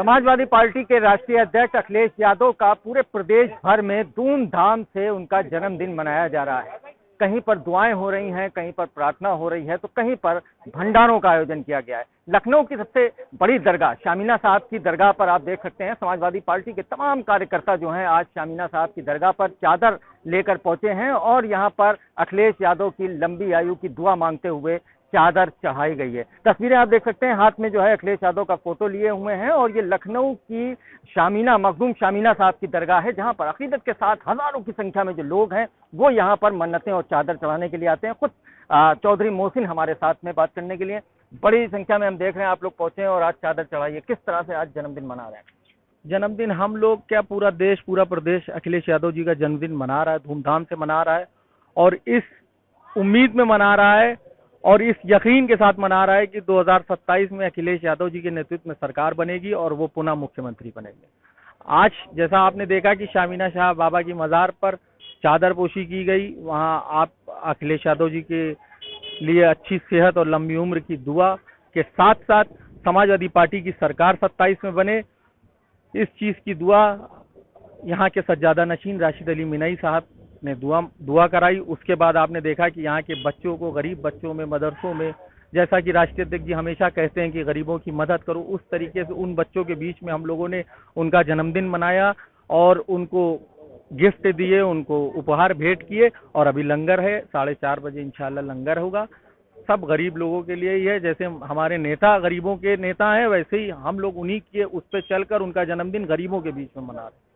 Samajwadi party के राष्ट्रीय अध्यक्ष अखिलेश यादव का पूरे प्रदेश भर में धूमधाम से उनका जन्मदिन मनाया जा रहा है। कहीं पर दुआएं हो रही हैं, कहीं पर प्रार्थना हो रही है, तो कहीं पर भंडारों का आयोजन किया गया है। लखनऊ की सबसे बड़ी दरगाह शामीना साहब की दरगाह पर आप देख सकते हैं, समाजवादी पार्टी के तमाम कार्यकर्ता जो हैं आज शामीना साहब की दरगाह पर चादर लेकर पहुंचे हैं और यहां पर अखिलेश यादव की लंबी आयु की दुआ मांगते हुए चादर चढ़ाई गई है। तस्वीरें आप देख सकते हैं, हाथ में जो है अखिलेश यादव का फोटो लिए हुए हैं और ये लखनऊ की शामीना मखदूम शामीना साहब की दरगाह है, जहां पर अकीदत के साथ हजारों की संख्या में जो लोग हैं वो यहाँ पर मन्नतें और चादर चढ़ाने के लिए आते हैं। खुद चौधरी मोहसिन हमारे साथ में बात करने के लिए बड़ी संख्या में हम देख रहे हैं आप लोग पहुंचे हैं और आज चादर चढ़ाई है। किस तरह से आज जन्मदिन मना रहे हैं? जन्मदिन हम लोग क्या, पूरा देश पूरा प्रदेश अखिलेश यादव जी का जन्मदिन मना रहा है, धूमधाम से मना रहा है और इस उम्मीद में मना रहा है और इस यकीन के साथ मना रहा है कि 2027 में अखिलेश यादव जी के नेतृत्व में सरकार बनेगी और वो पुनः मुख्यमंत्री बनेंगे। आज जैसा आपने देखा कि शामीना शाह बाबा की मज़ार पर चादर पोशी की गई, वहाँ आप अखिलेश यादव जी के लिए अच्छी सेहत और लंबी उम्र की दुआ के साथ साथ समाजवादी पार्टी की सरकार 27 में बने, इस चीज़ की दुआ यहाँ के सज्जादा नशीन राशिद अली मिनई साहब ने दुआ कराई। उसके बाद आपने देखा कि यहाँ के बच्चों को, गरीब बच्चों में, मदरसों में, जैसा कि राष्ट्रीय अध्यक्ष जी हमेशा कहते हैं कि गरीबों की मदद करो, उस तरीके से उन बच्चों के बीच में हम लोगों ने उनका जन्मदिन मनाया और उनको गिफ्ट दिए, उनको उपहार भेंट किए और अभी लंगर है, 4:30 बजे इंशाल्लाह लंगर होगा। सब गरीब लोगों के लिए ही है, जैसे हमारे नेता गरीबों के नेता हैं वैसे ही हम लोग उन्हीं के उस पर चलकर उनका जन्मदिन गरीबों के बीच में मना रहे हैं।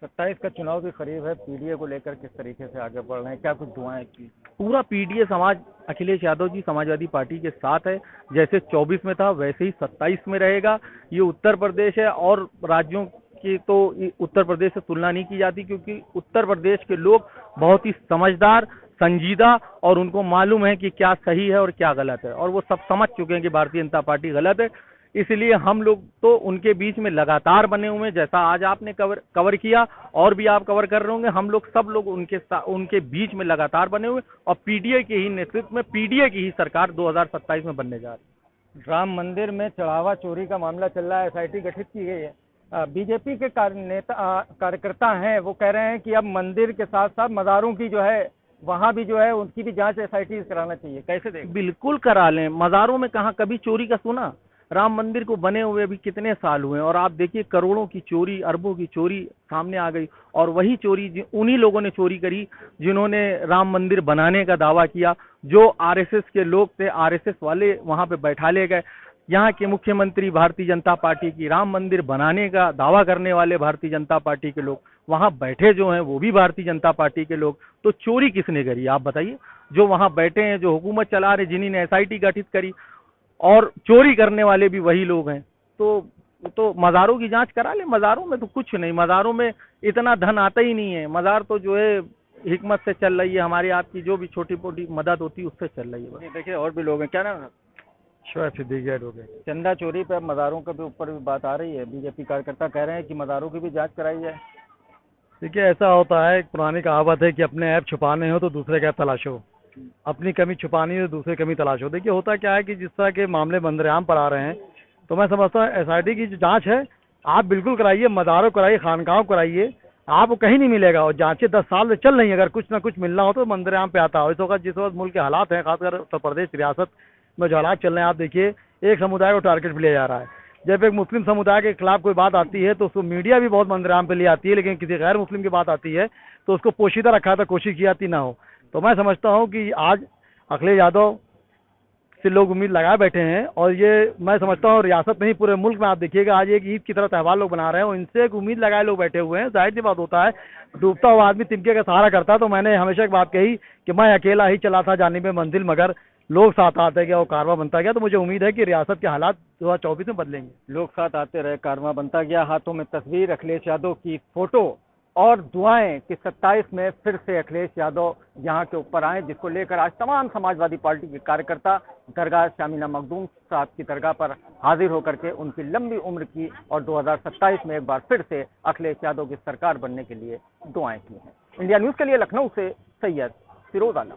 27 का चुनाव भी करीब है, पीडीए को लेकर किस तरीके से आगे बढ़ रहे हैं, क्या कुछ दुआएं की? पूरा पीडीए समाज अखिलेश यादव जी समाजवादी पार्टी के साथ है, जैसे 24 में था वैसे ही 27 में रहेगा। ये उत्तर प्रदेश है और राज्यों की तो उत्तर प्रदेश से तुलना नहीं की जाती, क्योंकि उत्तर प्रदेश के लोग बहुत ही समझदार, संजीदा और उनको मालूम है कि क्या सही है और क्या गलत है और वो सब समझ चुके हैं कि भारतीय जनता पार्टी गलत है। इसलिए हम लोग तो उनके बीच में लगातार बने हुए हैं, जैसा आज आपने कवर किया और भी आप कवर कर रहे होंगे। हम लोग सब लोग उनके बीच में लगातार बने हुए और पीडीए के ही नेतृत्व में पीडीए की ही सरकार 2027 में बनने जा रही है। राम मंदिर में चढ़ावा चोरी का मामला चल रहा है, एसआईटी गठित की गई है। बीजेपी के कार्यकर्ता हैं, वो कह रहे हैं कि अब मंदिर के साथ साथ मज़ारों की जो है वहाँ भी जो है उनकी भी जांच एसआईटी कराना चाहिए। कैसे देख? बिल्कुल करा लें। मज़ारों में कहाँ कभी चोरी का सुना? राम मंदिर को बने हुए अभी कितने साल हुए और आप देखिए करोड़ों की चोरी, अरबों की चोरी सामने आ गई और वही चोरी उन्हीं लोगों ने चोरी करी जिन्होंने राम मंदिर बनाने का दावा किया। जो आरएसएस के लोग थे, आरएसएस वाले वहां पे बैठा ले गए। यहाँ के मुख्यमंत्री भारतीय जनता पार्टी की, राम मंदिर बनाने का दावा करने वाले भारतीय जनता पार्टी के लोग वहां बैठे जो हैं वो भी भारतीय जनता पार्टी के लोग। तो चोरी किसने करी आप बताइए? जो वहां बैठे हैं, जो हुकूमत चला रहे, जिन्हीं ने एसआईटी गठित करी, और चोरी करने वाले भी वही लोग हैं। तो मज़ारों की जांच करा ले। मज़ारों में तो कुछ नहीं, मज़ारों में इतना धन आता ही नहीं है। मज़ार तो जो है हिकमत से चल रही है, हमारी आपकी जो भी छोटी मोटी मदद होती है उससे चल रही है। देखिए और भी लोग हैं, क्या नाम है? शोएब सिद्दीकी एडवोकेट। चंदा चोरी पे मज़ारों के भी ऊपर भी बात आ रही है, बीजेपी कार्यकर्ता कह रहे हैं कि मज़ारों की भी जांच कराई जाए। देखिए ऐसा होता है, पुरानी कहावत है कि अपने ऐप छुपाने हो तो दूसरे के ऐप तलाशो, अपनी कमी छुपानी है तो दूसरे कमी तलाशो। देखिए होता क्या है कि जिस तरह के मामले मंदरआम पर आ रहे हैं, तो मैं समझता हूँ एसआईटी की जो जांच है आप बिल्कुल कराइए, मज़ारों कराइए, खानकाहों कराइए, आपको कहीं नहीं मिलेगा। और जांचें 10 साल से चल रही हैं, अगर कुछ ना कुछ मिलना हो तो मंदरआम पे आता हो। इस वक्त जिस वक्त मुल्क के हालात हैं, खासकर उत्तर प्रदेश रियासत में जो हालात चल रहे हैं, आप देखिए एक समुदाय को टारगेट भी लिया जा रहा है। जब एक मुस्लिम समुदाय के खिलाफ कोई बात आती है तो उसको मीडिया भी बहुत मंदरआम पे ले आती है, लेकिन किसी गैर मुस्लिम की बात आती है तो उसको पोशीदा रखा था, कोशिश की जाती ना हो। तो मैं समझता हूँ कि आज अखिलेश यादव से लोग उम्मीद लगाए बैठे हैं और ये मैं समझता हूँ रियासत में ही पूरे मुल्क में आप देखिएगा आज एक ईद की तरह त्यौहार लोग बना रहे हैं और इनसे एक उम्मीद लगाए लोग बैठे हुए हैं। जाहिर सी बात होता है, डूबता हुआ आदमी तिनके का सहारा करता है। तो मैंने हमेशा एक बात कही कि मैं अकेला ही चला था जानिब मंजिल, मगर लोग साथ आते गया और कारवां बनता गया। तो मुझे उम्मीद है कि रियासत के हालात 2024 में बदलेंगे। लोग साथ आते रहे, कारवां बनता गया। हाथों में तस्वीर, अखिलेश यादव की फोटो और दुआएं कि 27 में फिर से अखिलेश यादव यहाँ के ऊपर आए, जिसको लेकर आज तमाम समाजवादी पार्टी के कार्यकर्ता दरगाह शामीना मखदूम साहब की दरगाह पर हाजिर होकर के उनकी लंबी उम्र की और 2027 में एक बार फिर से अखिलेश यादव की सरकार बनने के लिए दुआएं की हैं। इंडिया न्यूज़ के लिए लखनऊ से सैयद फिरोज आलम।